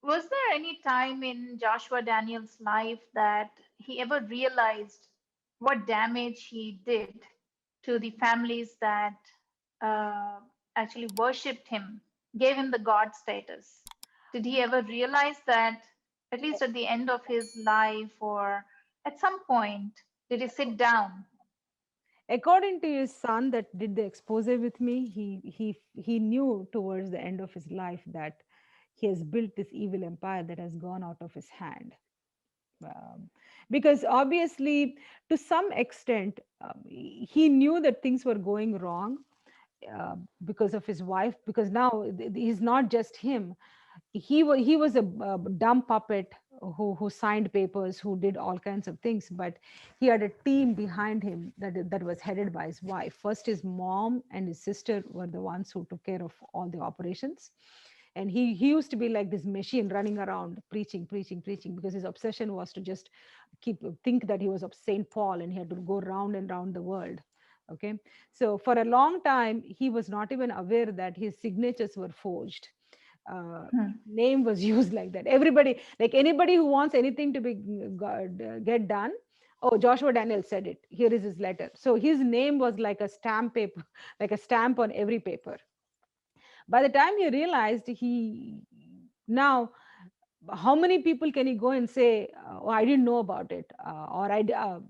Was there any time in Joshua Daniel's life that he ever realized what damage he did to the families that uh, actually worshipped him, gave him the God status? Did he ever realize that, at least at the end of his life or at some point, did he sit down? According to his son that did the expose with me, he knew towards the end of his life that he has built this evil empire that has gone out of his hand. um, because obviously to some extent he knew that things were going wrong uh, because of his wife, because now he's not just him. He was a dumb puppet who signed papers, who did all kinds of things, but he had a team behind him that was headed by his wife. First his mom and his sister were the ones who took care of all the operations, and he used to be like this machine running around preaching, preaching, preaching, because his obsession was to just think that he was of Saint Paul and he had to go round and round the world. Okay, so for a long time he was not even aware that his signatures were forged. His Hmm. name was used like that. Everybody, like anybody who wants anything to be get done, oh, Joshua Daniel said it, here is his letter. So his name was like a stamp paper, like a stamp on every paper. By the time he realized, he now, how many people can he go and say, oh, I didn't know about it, or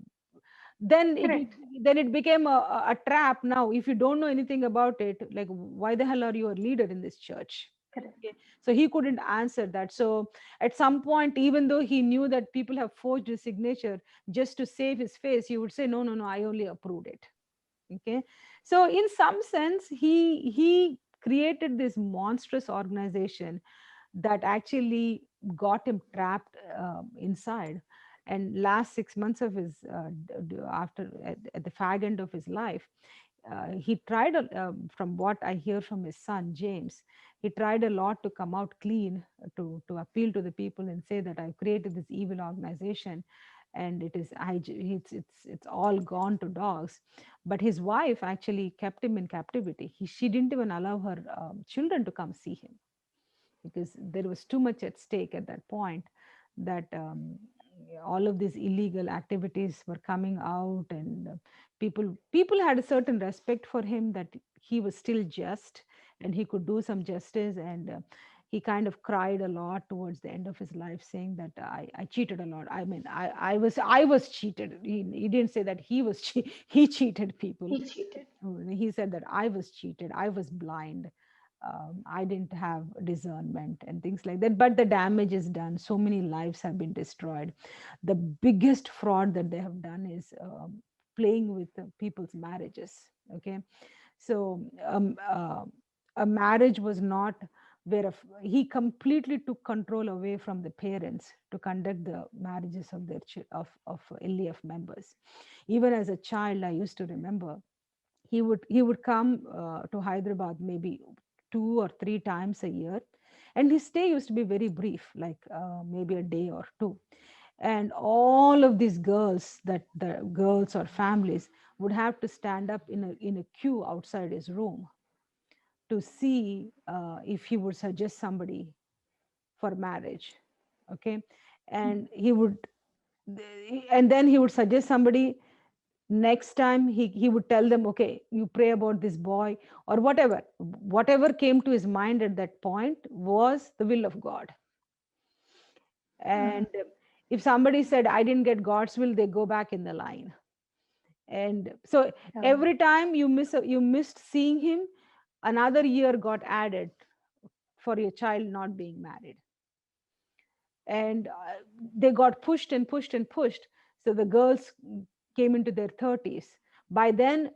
then Correct. then it became a trap. Now if you don't know anything about it, like, why the hell are you a leader in this church? Correct. Okay. So he couldn't answer that. So at some point, even though he knew that people have forged his signature, just to save his face, he would say, no, no, no, I only approved it. Okay. So in some sense, he created this monstrous organization that actually got him trapped inside. And last 6 months of his after at the fag end of his life, he tried from what I hear from his son James, he tried a lot to come out clean, to appeal to the people and say that I've created this evil organization, and it is it's all gone to dogs. But his wife actually kept him in captivity. She didn't even allow her children to come see him, because there was too much at stake at that point, that all of these illegal activities were coming out, and people had a certain respect for him, that he was still just and he could do some justice. And he kind of cried a lot towards the end of his life, saying that I cheated a lot. I mean, I was cheated. He didn't say that he cheated people. He cheated. He said that I was cheated, I was blind, I didn't have discernment and things like that. But the damage is done. So many lives have been destroyed. The biggest fraud that they have done is playing with people's marriages. Okay, so a marriage was not where he completely took control away from the parents to conduct the marriages of their of LEF members. Even as a child, I used to remember he would come to Hyderabad maybe 2 or 3 times a year, and his stay used to be very brief, like maybe a day or two. And all of these girls, that the girls or families, would have to stand up in a queue outside his room to see if he would suggest somebody for marriage. Okay, and he would, and then he would suggest somebody. Next time he would tell them, okay, you pray about this boy, or whatever came to his mind at that point was the will of God. Hmm. And if somebody said, I didn't get God's will, they go back in the line. And so Oh, every time you missed seeing him, another year got added for your child not being married. And they got pushed and pushed and pushed. So the girls came into their 30s. By then,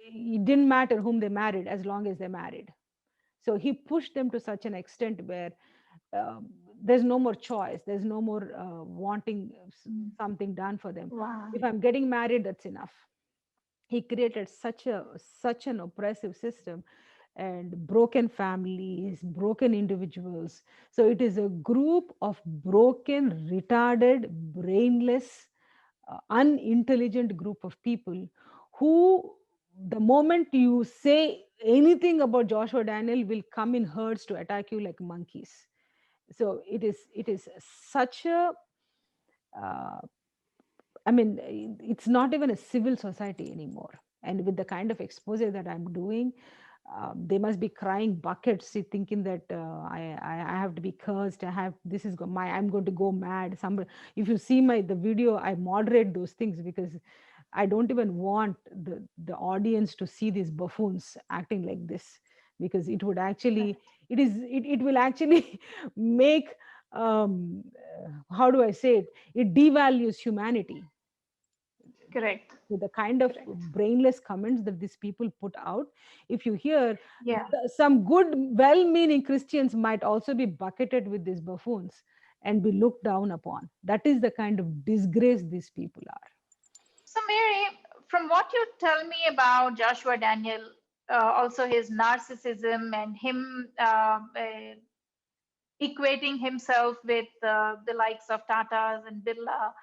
it didn't matter whom they married as long as they married. So he pushed them to such an extent where um, there's no more choice. There's no more wanting hmm. something done for them. Wow. If I'm getting married, that's enough. He created such an oppressive system, and broken families, broken individuals. So it is a group of broken, retarded, brainless, unintelligent group of people who, the moment you say anything about Joshua Daniel will come in herds to attack you like monkeys. So it is such a uh, I mean, it's not even a civil society anymore. And with the kind of exposure that I'm doing, they must be crying buckets, see, thinking that I have to be cursed. I have this is my I'm going to go mad. Somebody, if you see my the video, I moderate those things because I don't even want the audience to see these buffoons acting like this, because it would actually it will actually make how do I say it? It devalues humanity Correct. with the kind of Correct. brainless comments that these people put out. If you hear, Yeah. some good well-meaning Christians might also be bucketed with these buffoons and be looked down upon. That is the kind of disgrace these people are. So, Mary, from what you tell me about Joshua Daniel, also his narcissism and him equating himself with the likes of Tatas and Birla.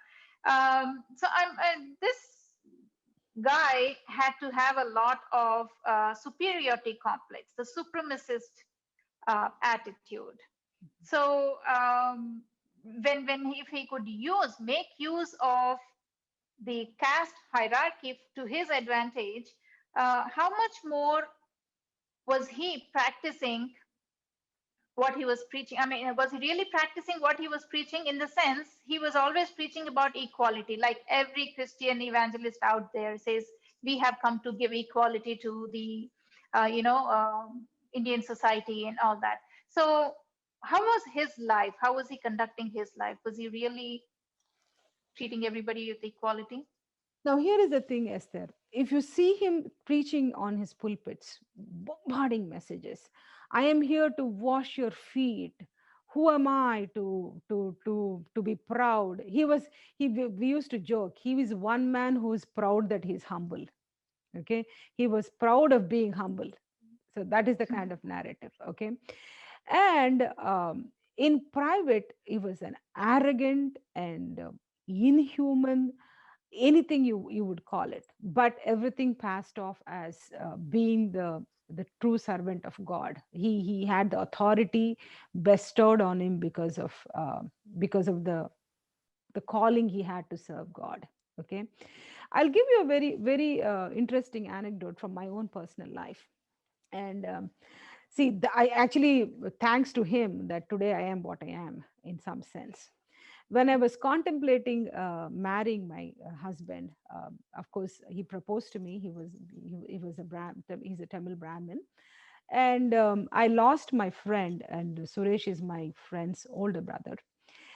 So this guy had to have a lot of superiority complex, the supremacist attitude. So when if he could make use of the caste hierarchy to his advantage, how much more was he practicing what he was preaching? I mean, was he really practicing what he was preaching? In the sense, he was always preaching about equality, like every Christian evangelist out there says, we have come to give equality to the, Indian society and all that. So, how was his life? How was he conducting his life? Was he really treating everybody with equality? Now, here is the thing, Esther. If you see him preaching on his pulpits, bombarding messages, I am here to wash your feet. Who am I to be proud? We used to joke. He was one man who is proud that he's humble. Okay, he was proud of being humble. So that is the kind of narrative. Okay, and in private, he was an arrogant and inhuman, anything you would call it, but everything passed off as being the true servant of God. He had the authority bestowed on him because of the calling he had to serve God. Okay, I'll give you a very interesting anecdote from my own personal life. And see, I actually, thanks to him, that today I am what I am in some sense. When I was contemplating marrying my husband, of course, he proposed to me. He was he's a Tamil Brahmin, and I lost my friend, and Suresh is my friend's older brother,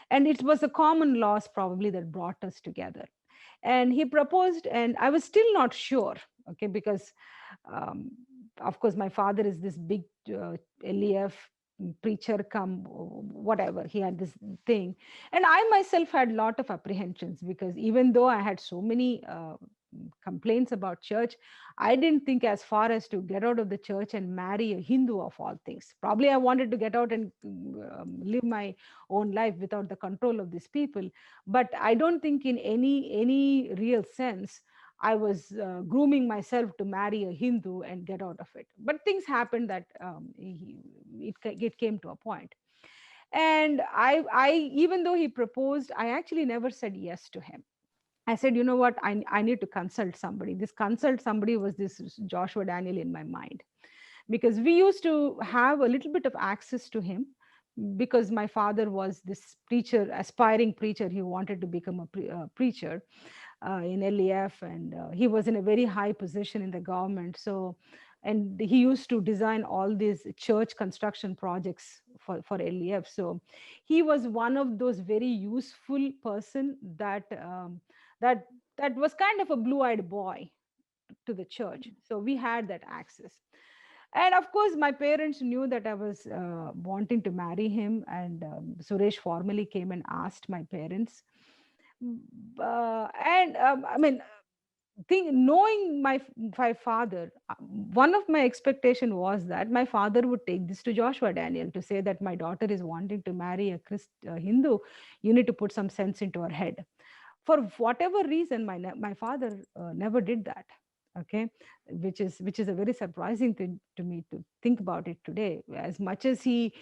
and it was a common loss probably that brought us together. And he proposed, and I was still not sure, okay, because um, of course my father is this big LEF preacher come whatever, he had this thing, and I myself had a lot of apprehensions, because even though I had so many complaints about church, I didn't think as far as to get out of the church and marry a Hindu of all things. Probably I wanted to get out and live my own life without the control of these people, but I don't think in any real sense I was grooming myself to marry a Hindu and get out of it. But things happened that it came to a point. And I, even though he proposed, I actually never said yes to him. I said, you know what, I need to consult somebody. This consult somebody was this Joshua Daniel in my mind, because we used to have a little bit of access to him, because my father was this preacher, aspiring preacher. He wanted to become a preacher in LEF, and he was in a very high position in the government. So, and he used to design all these church construction projects for LEF. So he was one of those very useful person that that was kind of a blue-eyed boy to the church. So we had that access. And of course, my parents knew that I was wanting to marry him, and Suresh formally came and asked my parents. And I mean, knowing my father, one of my expectation was that my father would take this to Joshua Daniel to say that my daughter is wanting to marry a Hindu. You need to put some sense into her head. For whatever reason, my father never did that. Okay, which is a very surprising thing to me to think about it today. As much as he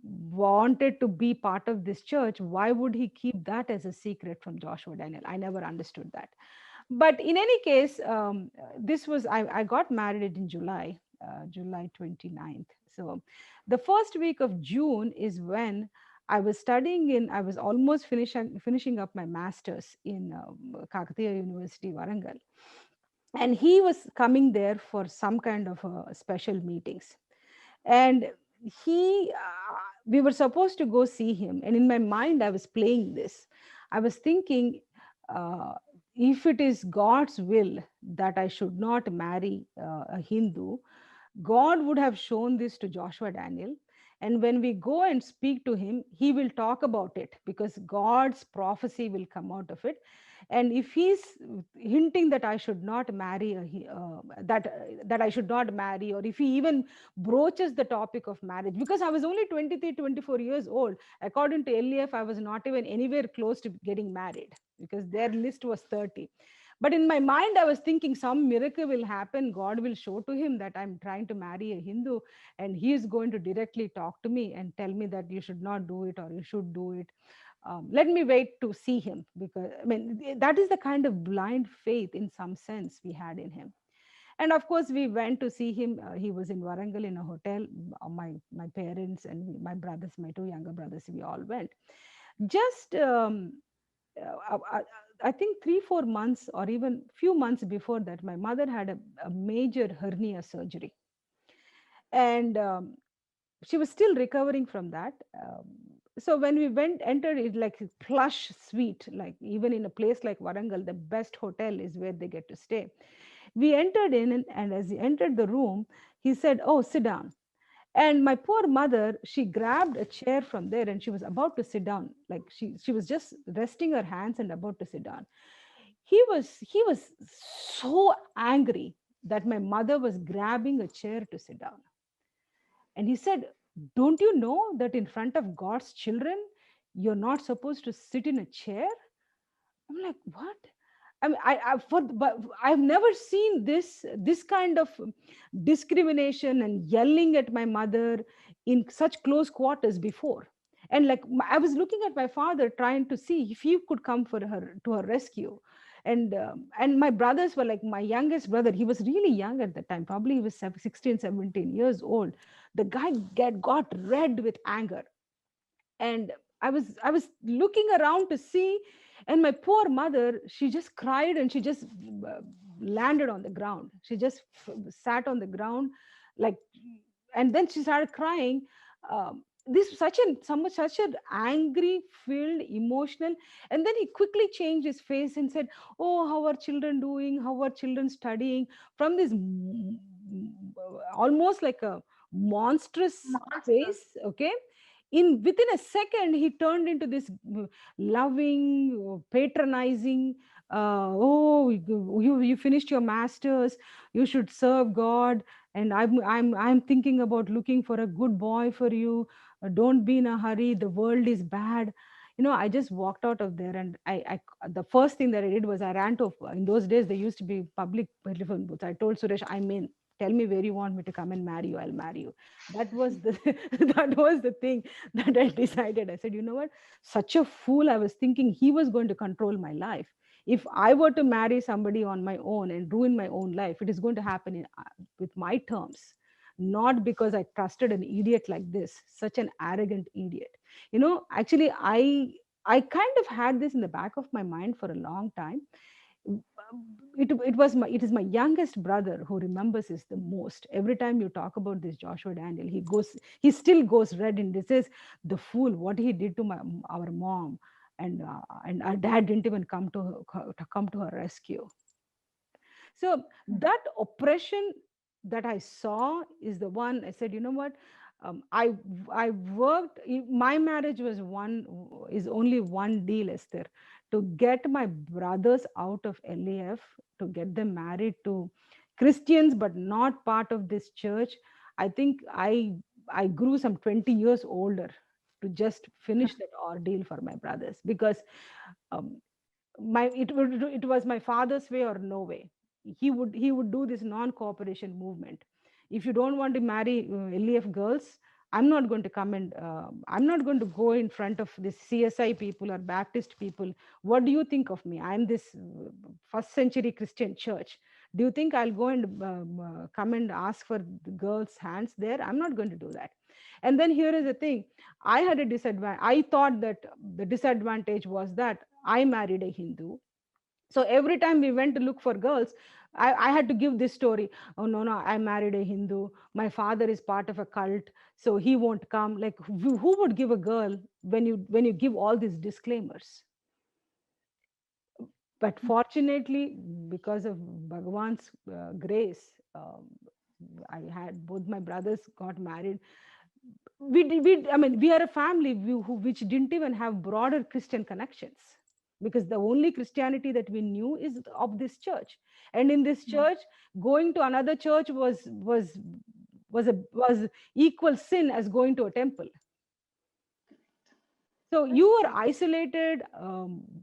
wanted to be part of this church, why would he keep that as a secret from Joshua Daniel? I never understood that. But in any case, this was I got married in July, July 29th. So the first week of June is when I was almost finishing up my master's in Kakatiya University, Warangal, and he was coming there for some kind of special meetings. And we were supposed to go see him, and in my mind I was playing this. I was thinking, uh, if it is God's will that I should not marry a Hindu, God would have shown this to Joshua Daniel. And when we go and speak to him, he will talk about it because God's prophecy will come out of it. And if he's hinting that I should not marry that I should not marry, or if he even broaches the topic of marriage, because I was only 23, 24 years old, according to LEF, I was not even anywhere close to getting married because their list was 30. But in my mind, I was thinking some miracle will happen. God will show to him that I'm trying to marry a Hindu, and he is going to directly talk to me and tell me that you should not do it or you should do it. Let me wait to see him, because I mean that is the kind of blind faith in some sense we had in him. And of course, we went to see him. He was in Warangal in a hotel. My parents and my brothers, my two younger brothers, we all went. Just I think 3 4 months or even few months before that, my mother had a major hernia surgery, and she was still recovering from that. So when we went entered it, like a plush suite, like even in a place like Warangal, the best hotel is where they get to stay. We entered in, and as he entered the room, he said, "Oh, sit down." And my poor mother, she grabbed a chair from there and she was about to sit down, like she was just resting her hands and about to sit down. He was so angry that my mother was grabbing a chair to sit down. And he said, "Don't you know that in front of God's children, you're not supposed to sit in a chair?" I'm like, "What?" I mean, but I've never seen this kind of discrimination and yelling at my mother in such close quarters before. And like I was looking at my father, trying to see if he could come for her to her rescue. And my brothers were like, my youngest brother, he was really young at the time, probably he was 16, 17 years old. The guy got red with anger. And I was looking around to see, and my poor mother, she just cried and she just uh, landed on the ground. She just sat on the ground, like, and then she started crying. This such an angry filled emotional. And then he quickly changed his face and said, "Oh, how are children doing, how are children studying?" From this almost like a monstrous Monster. face. Okay, in within a second he turned into this loving, patronizing, "Oh, you finished your masters, you should serve God, and I'm thinking about looking for a good boy for you. Don't be in a hurry, the world is bad." I just walked out of there, and the first thing that I did was I ran to, in those days there used to be public telephone booths. I told Suresh, "I'm in. Tell me where you want me to come and marry you. I'll marry you." That was the that was the thing that I decided. I said, "You know what? Such a fool. I was thinking he was going to control my life. If I were to marry somebody on my own and ruin my own life, it is going to happen with my terms, not because I trusted an idiot like this, such an arrogant idiot." Actually, I kind of had this in the back of my mind for a long time. It is my youngest brother who remembers this the most. Every time you talk about this Joshua Daniel, he still goes red and he says, "The fool, what he did to our mom." And our dad didn't even come to her rescue. So that oppression that I saw is the one I said, "You know what? I worked. My marriage is only one deal, Esther, to get my brothers out of LAF, to get them married to Christians, but not part of this church. I think I grew some 20 years older to just finish that ordeal for my brothers, because um, it was my father's way or no way. he would do this non-cooperation movement. If you don't want to marry LEF girls, I'm not going to go in front of this CSI people or Baptist people. What do you think of me? I'm this first century Christian church. Do you think I'll go and come and ask for the girls' hands there? I'm not going to do that. And then here is the thing. I had a disadvantage. I thought that the disadvantage was that I married a Hindu. So every time we went to look for girls, I had to give this story. Oh, no, no, I married a Hindu. My father is part of a cult, so he won't come. Like, who would give a girl when you give all these disclaimers? But fortunately, because of Bhagwan's grace, I had both my brothers got married. I mean, we are a family which didn't even have broader Christian connections, because the only Christianity that we knew is of this church. And in this Mm. church, going to another church was equal sin as going to a temple. So you That's were true. isolated,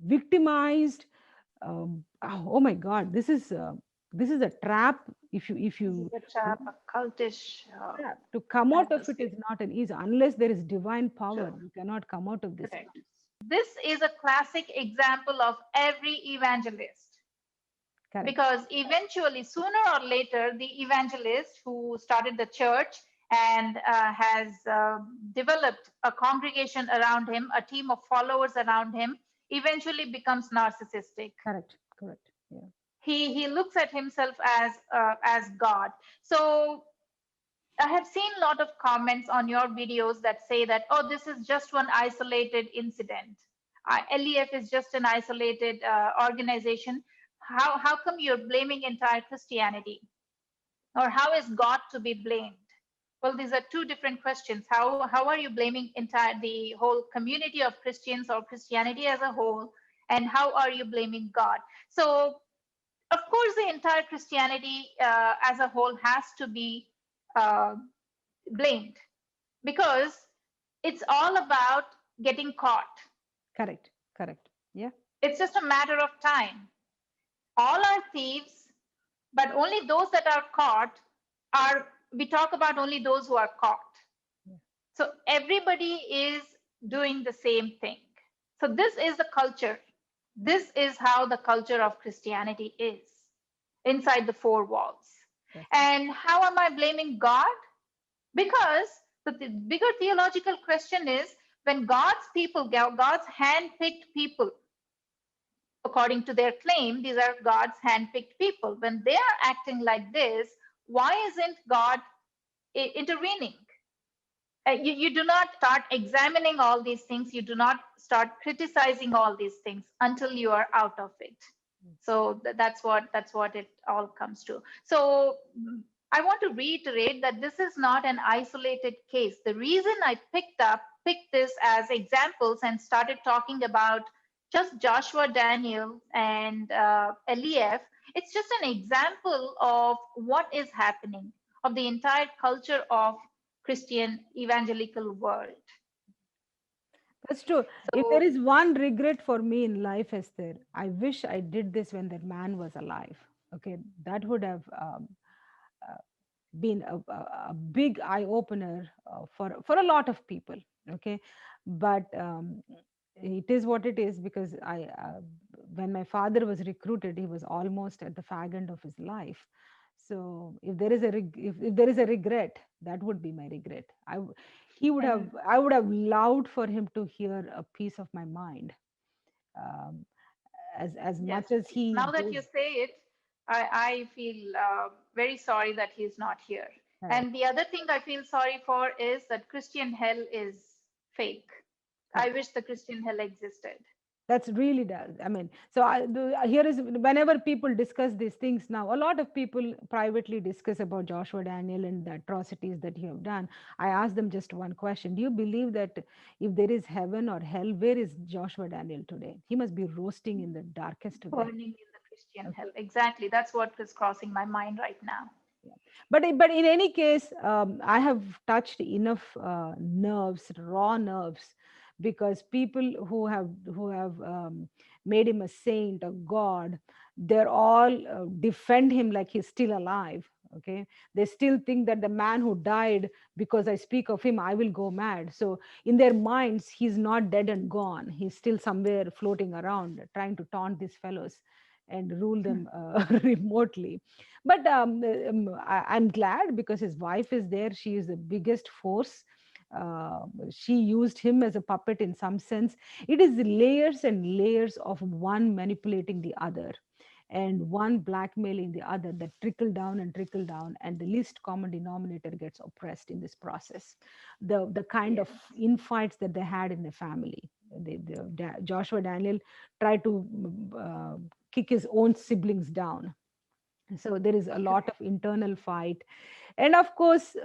victimized. Oh my God, this is a trap. If This is you a trap, a cultish trap to come out of it atmosphere. is not an easy, unless there is divine power. True. You cannot come out of this Correct. trance. This is a classic example of every evangelist, Correct. because eventually, sooner or later, the evangelist who started the church and has developed a congregation around him, a team of followers around him, eventually becomes narcissistic. Correct. Correct. Yeah. He looks at himself as God. So I have seen a lot of comments on your videos that say that, oh, this is just one isolated incident. LEF is just an isolated organization. How come you're blaming entire Christianity? Or how is God to be blamed? Well, these are two different questions. How are you blaming the whole community of Christians or Christianity as a whole? And how are you blaming God? So, of course, the entire Christianity as a whole has to be uh, blamed, because it's all about getting caught. Correct. Correct. Yeah. It's just a matter of time. All are thieves, but only those that are caught are, we talk about only those who are caught. Yeah. So everybody is doing the same thing. So this is the culture. This is how the culture of Christianity is inside the four walls. That's right. And how am I blaming God? Because the bigger theological question is, when God's people, God's hand-picked people, according to their claim, these are God's hand-picked people. When they are acting like this, why isn't God intervening? You do not start examining all these things. You do not start criticizing all these things until you are out of it. So that's what it all comes to. So I want to reiterate that this is not an isolated case. The reason I picked this as examples and started talking about just Joshua Daniel and Eliab, it's just an example of what is happening, of the entire culture of Christian evangelical world. That's true. If there So is one regret for me in life, Esther, I wish I did this when that man was alive. Okay, that would have uh, been a big eye opener for a lot of people. Okay, but it is what it is, because when my father was recruited, he was almost at the fag end of his life. So if there is a regret, that would be my regret. He would have and I would have loved for him to hear a piece of my mind, um, as yes, much as yes. he Now that gave. you say it, I feel very sorry that he's not here. Correct. And the other thing I feel sorry for is that Christian hell is fake. I Correct. wish the Christian hell existed. That's really does. I mean, so here is, whenever people discuss these things now, a lot of people privately discuss about Joshua Daniel and the atrocities that he have done. I ask them just one question: do you believe that if there is heaven or hell, where is Joshua Daniel today? He must be roasting in the darkest of the hell. Burning in the Christian hell. Okay. Exactly. That's what is crossing my mind right now. Yeah. But in any case, I have touched enough nerves, raw nerves, because people who have made him a saint, a god, they're all defend him like he's still alive. Okay, they still think that the man who died, because I speak of him, I will go mad. So in their minds, he's not dead and gone. He's still somewhere floating around, trying to taunt these fellows and rule them remotely. But I'm glad because his wife is there. She is the biggest force. She used him as a puppet in some sense. It is the layers and layers of one manipulating the other and one blackmailing the other that trickle down, and the least common denominator gets oppressed in this process. The kind of Yes. infights that they had in the family. Joshua Daniel tried to kick his own siblings down. So there is a lot of Correct. internal fight. And of course,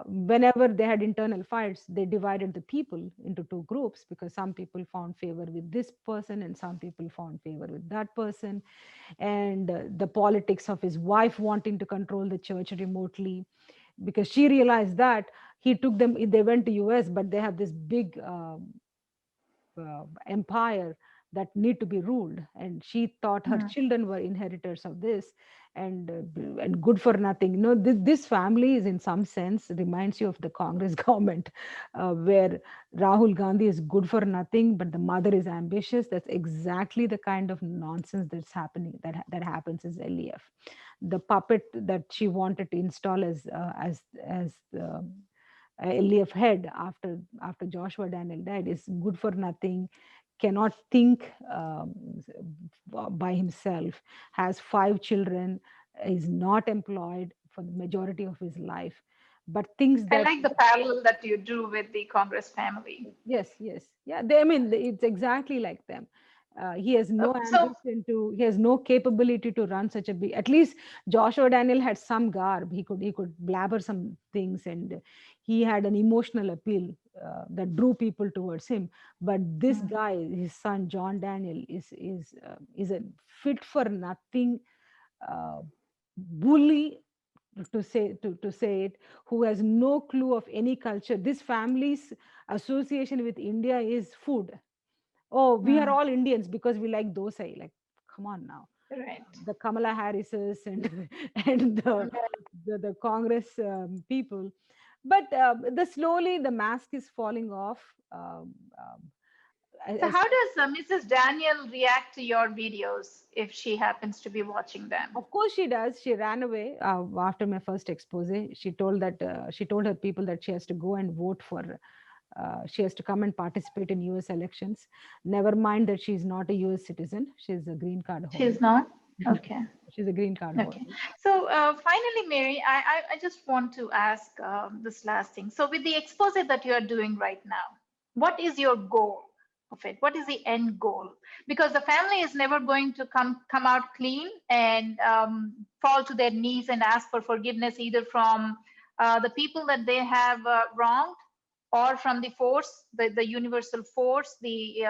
whenever they had internal fights, they divided the people into two groups, because some people found favor with this person and some people found favor with that person. And the politics of his wife wanting to control the church remotely, because she realized that he took them, they went to US, but they have this big empire that need to be ruled, and she thought her Mm. children were inheritors of this. And good for nothing, this family is in some sense reminds you of the Congress government, where Rahul Gandhi is good for nothing but the mother is ambitious. That's exactly the kind of nonsense that's happening, that happens as LEF. The puppet that she wanted to install as LEF head after Joshua Daniel died is good for nothing, cannot think by himself, has 5 children, is not employed for the majority of his life, but thinks I that like the parallel that you drew with the Congress family. yes, yes, yeah. I mean, it's exactly like them. He has no So, ambition to. He has no capability to run such a big. At least Joshua Daniel had some garb. He could blabber some things, and he had an emotional appeal that drew people towards him. But this mm, guy, his son John Daniel, is a fit for nothing uh, bully, to say it, who has no clue of any culture. This family's association with India is food. Oh, we are mm, all Indians because we like dosa. Like, come on now. right. The Kamala Harrises and and the Congress people. But the slowly the mask is falling off. So, As how does Mrs. Daniel react to your videos if she happens to be watching them? Of course, she does. She ran away after my first expose. She told her people that she has to go and vote for. She has to come and participate in U.S. elections. Never mind that she's not a U.S. citizen. She's a green card She's holder. not? Okay. She's a green card Okay. holder. So finally, Mary, I just want to ask this last thing. So with the expose that you are doing right now, what is your goal of it? What is the end goal? Because the family is never going to come out clean and fall to their knees and ask for forgiveness either from the people that they have wronged or from the force, the universal force, the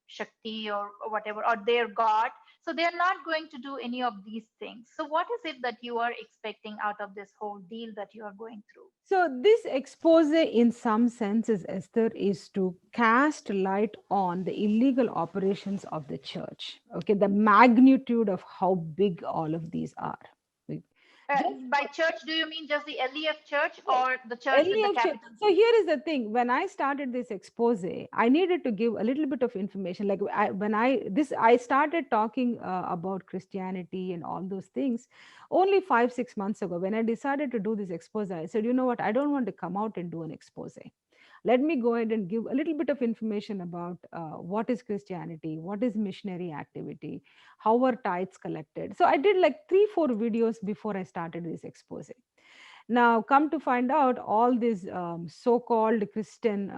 Shakti or whatever, or their God. So they're not going to do any of these things. So what is it that you are expecting out of this whole deal that you are going through? So this expose, in some senses, Esther, is to cast light on the illegal operations of the church. Okay, the magnitude of how big all of these are. Like, just By church, do you mean just the LEF church Yes. or the church with the LEF church. capital So C? here is the thing. When I started this expose, I needed to give a little bit of information. Like I started talking about Christianity and all those things only 5 6 months ago. When I decided to do this expose, I said, you know what? I don't want to come out and do an expose. Let me go ahead and give a little bit of information about what is Christianity, what is missionary activity, how are tithes collected. So I did like 3 4 videos before I started this expose. Now, come to find out, all these so-called Christian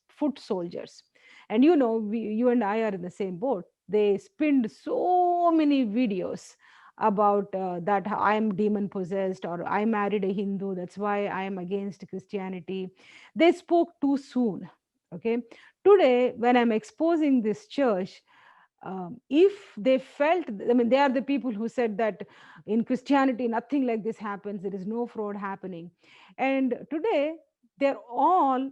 foot soldiers, and you and I are in the same boat. They spinned so many videos about that I am demon possessed or I married a Hindu. That's why I am against Christianity. They spoke too soon. Okay. Today, when I'm exposing this church, if they felt, I mean, they are the people who said that in Christianity nothing like this happens, there is no fraud happening, and today they're all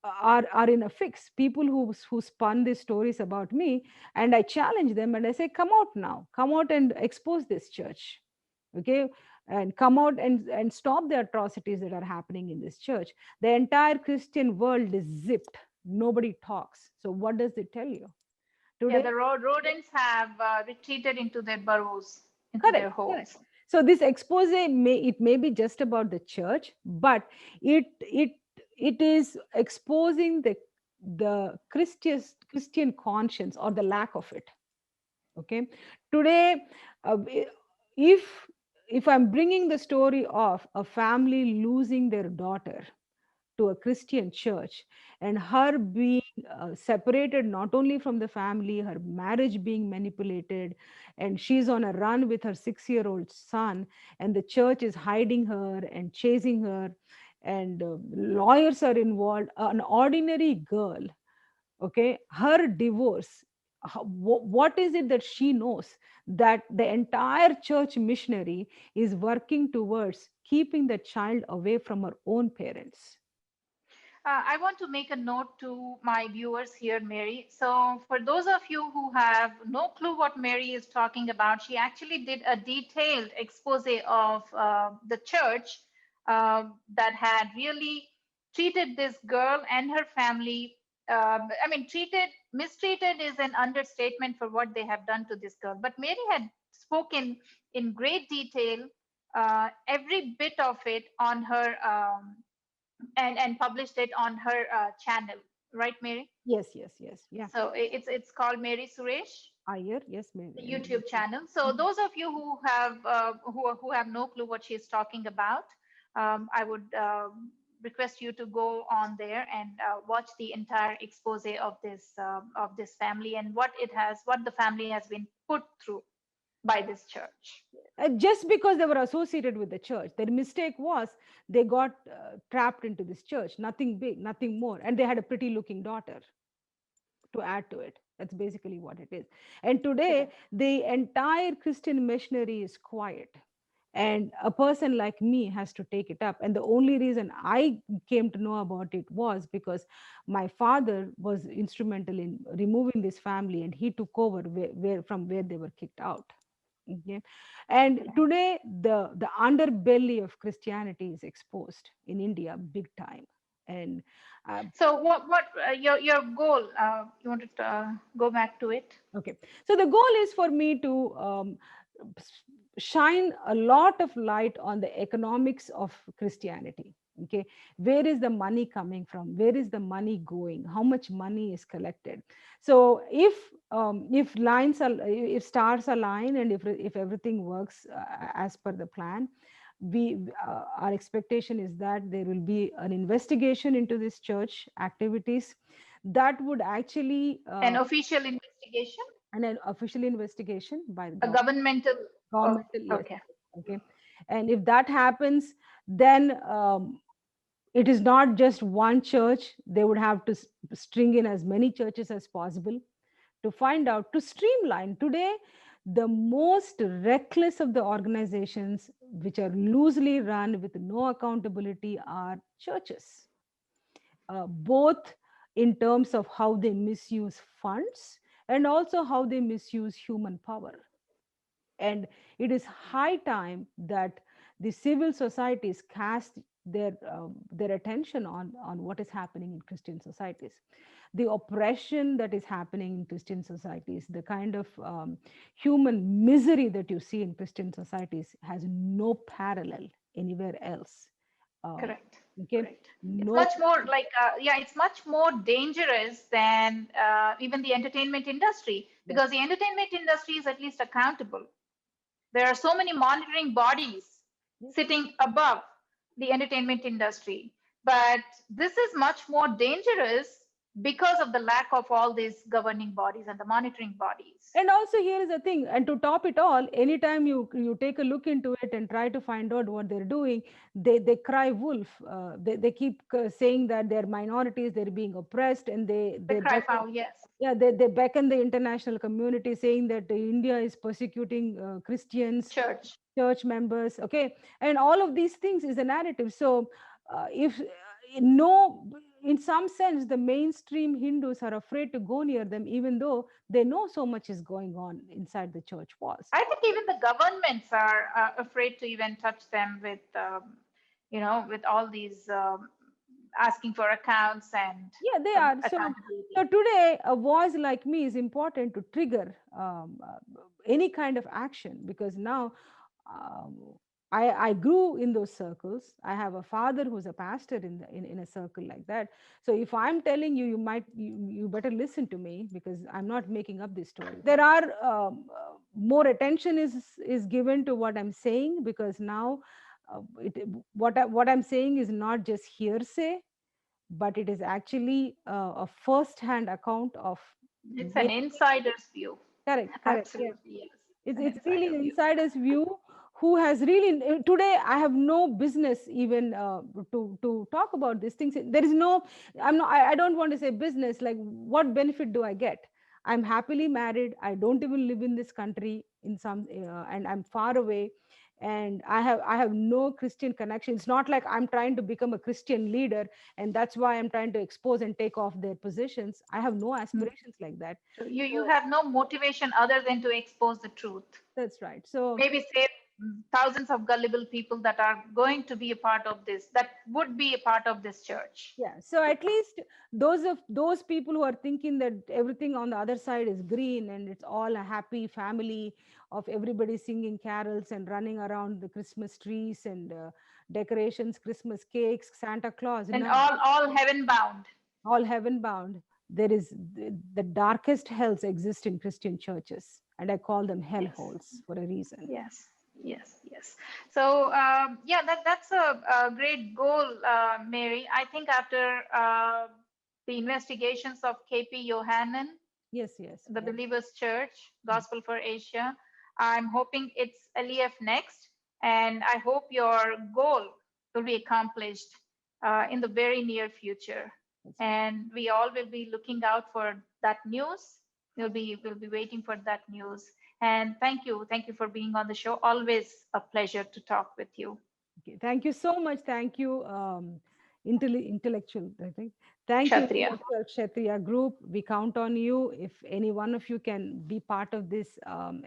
are in a fix. People who spun these stories about me, and I challenge them and I say, come out now, come out and expose this church, okay, and come out and stop the atrocities that are happening in this church. The entire Christian world is zipped. Nobody talks. So what does it tell you Yeah, today? the rodents have retreated into their burrows, into their Correct, correct. holes. So this expose may be just about the church, but it it it is exposing the Christian conscience or the lack of it. Okay, today, if I'm bringing the story of a family losing their daughter to a Christian church, and her being separated not only from the family, her marriage being manipulated, and she's on a run with her 6-year-old son, and the church is hiding her and chasing her, and lawyers are involved. An ordinary girl, okay, her divorce. What is it that she knows that the entire church missionary is working towards keeping the child away from her own parents? I want to make a note to my viewers here, Mary. So, for those of you who have no clue what Mary is talking about, she actually did a detailed expose of the church that had really treated this girl and her family. I mean, mistreated is an understatement for what they have done to this girl. But Mary had spoken in great detail, every bit of it on her. And published it on her channel, right, Mary? Yes, yes, yes. Yeah. So it's called Mary Suresh, Iyer, yes, ma'am. the YouTube channel. So those of you who have no clue what she's talking about, I would request you to go on there and watch the entire expose of this family and what the family has been put through by this church. Just because they were associated with the church, their mistake was they got trapped into this church. Nothing big, nothing more, and they had a pretty looking daughter to add to it. That's basically what it is. And today, Correct. the entire Christian missionary is quiet. And a person like me has to take it up. And the only reason I came to know about it was because my father was instrumental in removing this family, and he took over from where they were kicked out. Okay. And Okay. today, the underbelly of Christianity is exposed in India big time. And uh, So what your goal? You want to go back to it? okay. So the goal is for me to shine a lot of light on the economics of Christianity. Okay. Where is the money coming from? Where is the money going? How much money is collected? So if lines are, if stars align, and if everything works as per the plan, we our expectation is that there will be an investigation into this church activities that would actually An official investigation, an official investigation by the a governmental. Oh, governmental, yes. okay. Okay. And if that happens, then it is not just one church. They would have to string in as many churches as possible to find out, to streamline. Today, the most reckless of the organizations which are loosely run with no accountability are churches, both in terms of how they misuse funds and also how they misuse human power. And it is high time that the civil societies cast their attention on what is happening in Christian societies, the oppression that is happening in Christian societies, the kind of human misery that you see in Christian societies has no parallel anywhere else. um, Correct. okay, Correct. It's no. much more like, yeah, it's much more dangerous than even the entertainment industry, Yes. because the entertainment industry is at least accountable. There are so many monitoring bodies Yes. sitting above the entertainment industry. But this is much more dangerous because of the lack of all these governing bodies and the monitoring bodies. And also, here is the thing, and to top it all, anytime you take a look into it and try to find out what they're doing, they cry wolf. They keep saying that they're minorities, they're being oppressed, and The they cry beckon, foul, yes. yeah, they beckon the international community, saying that India is persecuting Christians, Church. church members. Okay, and all of these things is a narrative. So if no in some sense, the mainstream Hindus are afraid to go near them, even though they know so much is going on inside the church walls. I think even the governments are afraid to even touch them with, with all these asking for accounts and Yeah, they are. So accountability. today, a voice like me is important to trigger any kind of action, because now um, I grew in those circles. I have a father who's a pastor in a circle like that. So if I'm telling you, you better listen to me, because I'm not making up this story. There are more attention is given to what I'm saying, because now what I'm saying is not just hearsay, but it is actually a first-hand account of It's an many. insider's view. Correct, correct. Yeah. Absolutely, yes. It's It's an it's really insider an view. insider's view who has really today I have no business even to talk about these things. There is no, I don't want to say business, like what benefit do I get? I'm happily married. I don't even live in this country in some and I'm far away, and I have no Christian connection. It's not like I'm trying to become a Christian leader, and that's why I'm trying to expose and take off their positions. I have no Mm. aspirations like that. So you So have no motivation other than to expose the truth. that's right. So Maybe save thousands of gullible people that are going to be a part of this, that would be a part of this church. yeah, so at least those people who are thinking that everything on the other side is green and it's all a happy family of everybody singing carols and running around the Christmas trees and decorations, Christmas cakes, Santa Claus. And No, all heaven bound. all heaven bound. There is the darkest hells exist in Christian churches, and I call them hell Yes. holes for a reason. Yes, yes. So yeah, that's a great goal, Mary. I think after the investigations of KP Yohanan, Yes, yes, the yeah. Believers Church, Gospel for Asia, I'm hoping it's LEF next, and I hope your goal will be accomplished in the very near future. That's right. And we all will be looking out for that news. We'll be waiting for that news. And thank you for being on the show. Always a pleasure to talk with you. Okay, thank you so much. Thank you, intellectual, I think. Thank you, Kshatriya. Intellectual Kshatriya Group. We count on you. If any one of you can be part of this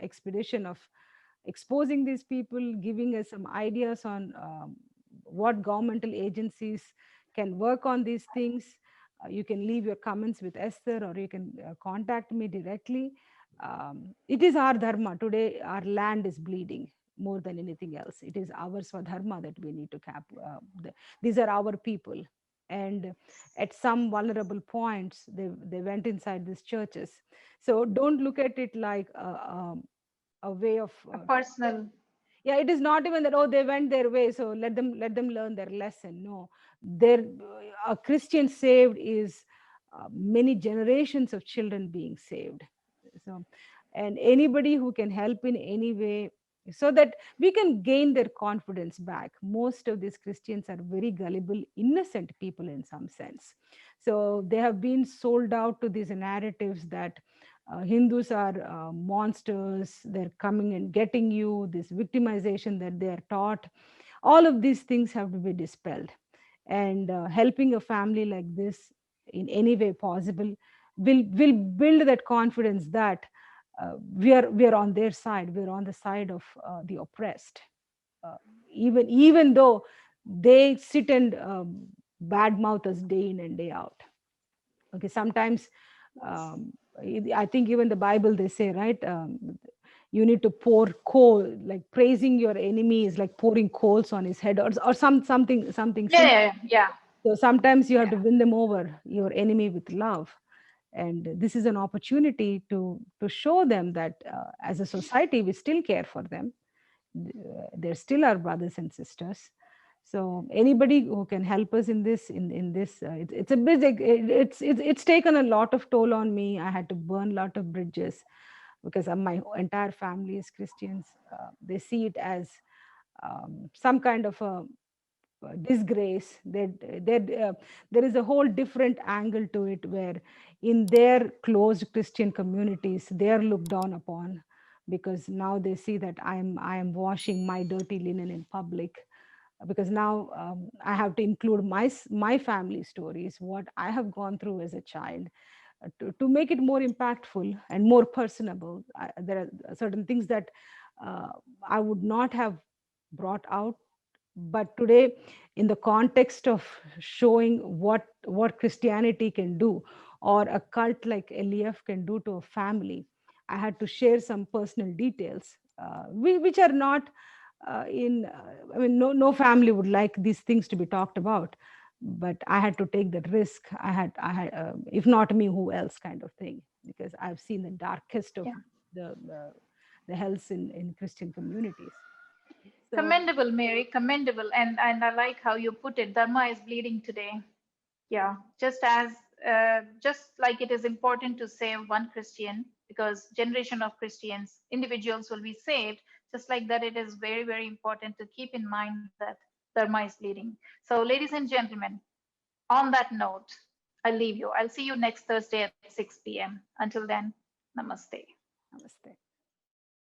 expedition of exposing these people, giving us some ideas on what governmental agencies can work on these things, you can leave your comments with Esther, or you can contact me directly. It is our dharma. Today, our land is bleeding more than anything else. It is our swadharma that we need to these are our people. And at some vulnerable points, they went inside these churches. So don't look at it like a way of A personal. yeah, it is not even that, oh, they went their way, so let them learn their lesson. No, their a Christian saved is many generations of children being saved. So, and anybody who can help in any way, so that we can gain their confidence back. Most of these Christians are very gullible, innocent people in some sense. So they have been sold out to these narratives that Hindus are monsters, they're coming and getting you, this victimization that they are taught. All of these things have to be dispelled. And helping a family like this in any way possible will build that confidence that we are on their side, we're on the side of the oppressed. Uh, even though they sit and badmouth us day in and day out. Okay, sometimes um, I think even the Bible they say, right, you need to pour coal, like praising your enemy is like pouring coals on his head, or something Yeah, similar. yeah, yeah, So sometimes you have yeah. to win them over, your enemy, with love. And this is an opportunity to show them that as a society we still care for them. They're still our brothers and sisters. So anybody who can help us in this, it's a big, it's taken a lot of toll on me. I had to burn a lot of bridges because my entire family is Christians. They see it as some kind of a disgrace. There is a whole different angle to it, where in their closed Christian communities they are looked down upon, because now they see that I am washing my dirty linen in public. because now I have to include my family stories, what I have gone through as a child, to make it more impactful and more personable. There are certain things that uh, I would not have brought out, but today, in the context of showing what Christianity can do, or a cult like Eliaf can do to a family, I had to share some personal details, which are not in I mean, no family would like these things to be talked about, but I had to take that risk. I had if not me, who else, kind of thing, because I've seen the darkest of Yeah. the the, the hells in Christian communities. So Commendable, Mary, commendable. And I like how you put it. Dharma is bleeding today. Yeah, just like it is important to save one Christian because generation of Christians, individuals will be saved, just like that it is very, very important to keep in mind that Dharma is bleeding. So, ladies and gentlemen, on that note, I'll leave you. I'll see you next Thursday at 6 p.m. Until then, namaste. namaste.